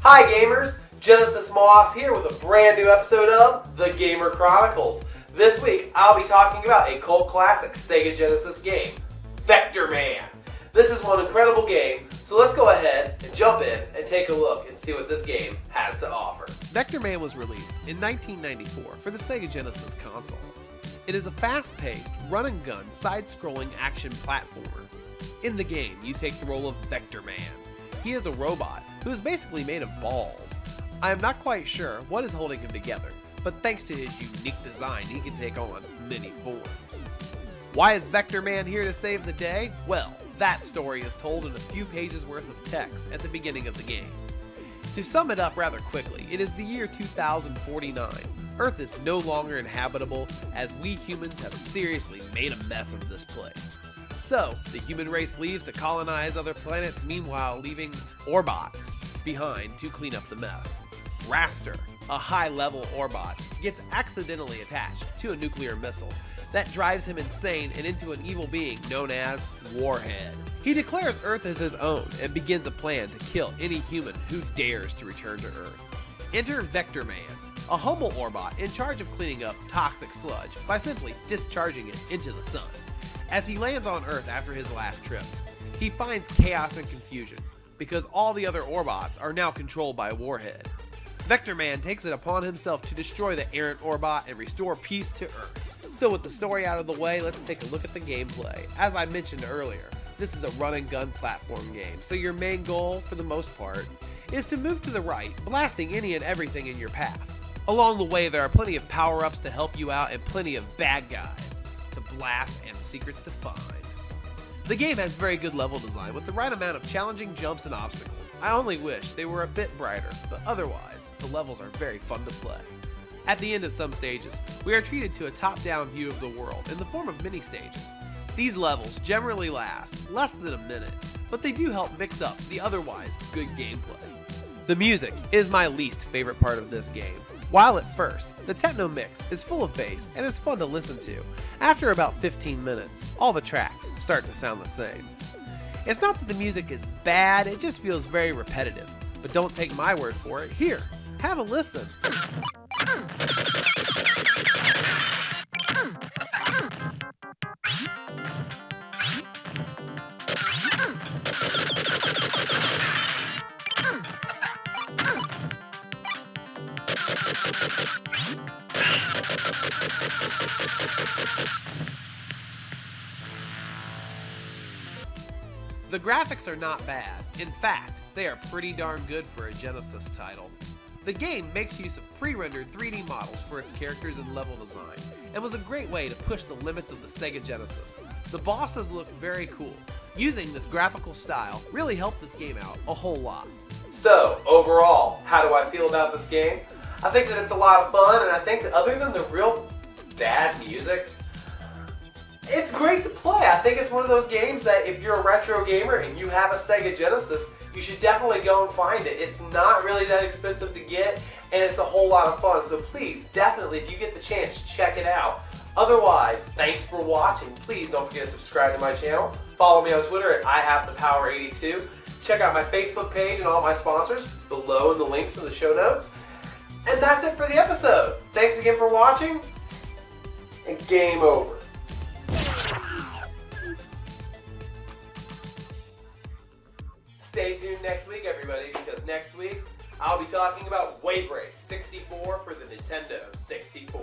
Hi gamers, Genesis Moss here with a brand new episode of The Gamer Chronicles. This week I'll be talking about a cult classic Sega Genesis game, Vectorman. This is one incredible game, so let's go ahead and jump in and take a look and see what this game has to offer. Vectorman was released in 1994 for the Sega Genesis console. It is a fast-paced, run-and-gun, side-scrolling action platformer. In the game, you take the role of Vectorman. He is a robot who is basically made of balls. I am not quite sure what is holding him together, but thanks to his unique design, he can take on many forms. Why is Vectorman here to save the day? Well, that story is told in a few pages worth of text at the beginning of the game. To sum it up rather quickly, it is the year 2049. Earth is no longer inhabitable as we humans have seriously made a mess of this place. So, the human race leaves to colonize other planets, meanwhile leaving Orbots behind to clean up the mess. Raster, a high-level Orbot, gets accidentally attached to a nuclear missile that drives him insane and into an evil being known as Warhead. He declares Earth as his own and begins a plan to kill any human who dares to return to Earth. Enter Vectorman, a humble Orbot in charge of cleaning up toxic sludge by simply discharging it into the sun. As he lands on Earth after his last trip, he finds chaos and confusion because all the other Orbots are now controlled by Warhead. Vectorman takes it upon himself to destroy the errant Orbot and restore peace to Earth. So with the story out of the way, let's take a look at the gameplay. As I mentioned earlier, this is a run-and-gun platform game, so your main goal, for the most part, is to move to the right, blasting any and everything in your path. Along the way, there are plenty of power-ups to help you out and plenty of bad guys to blast and secrets to find. The game has very good level design with the right amount of challenging jumps and obstacles. I only wish they were a bit brighter, but otherwise, the levels are very fun to play. At the end of some stages, we are treated to a top-down view of the world in the form of mini-stages. These levels generally last less than a minute, but they do help mix up the otherwise good gameplay. The music is my least favorite part of this game. While at first, the techno mix is full of bass and is fun to listen to, after about 15 minutes, all the tracks start to sound the same. It's not that the music is bad, it just feels very repetitive. But don't take my word for it. Here, have a listen. The graphics are not bad. In fact, they are pretty darn good for a Genesis title. The game makes use of pre-rendered 3D models for its characters and level design, and was a great way to push the limits of the Sega Genesis. The bosses look very cool. Using this graphical style really helped this game out a whole lot. So, overall, how do I feel about this game? I think that it's a lot of fun, and I think that other than the real bad music, it's great to play. I think it's one of those games that if you're a retro gamer and you have a Sega Genesis, you should definitely go and find it. It's not really that expensive to get, and it's a whole lot of fun. So please, definitely, if you get the chance, check it out. Otherwise, thanks for watching. Please don't forget to subscribe to my channel. Follow me on Twitter at IHaveThePower82. Check out my Facebook page and all my sponsors below in the links in the show notes. And that's it for the episode. Thanks again for watching, and game over. Stay tuned next week, everybody, because next week I'll be talking about Wave Race 64 for the Nintendo 64.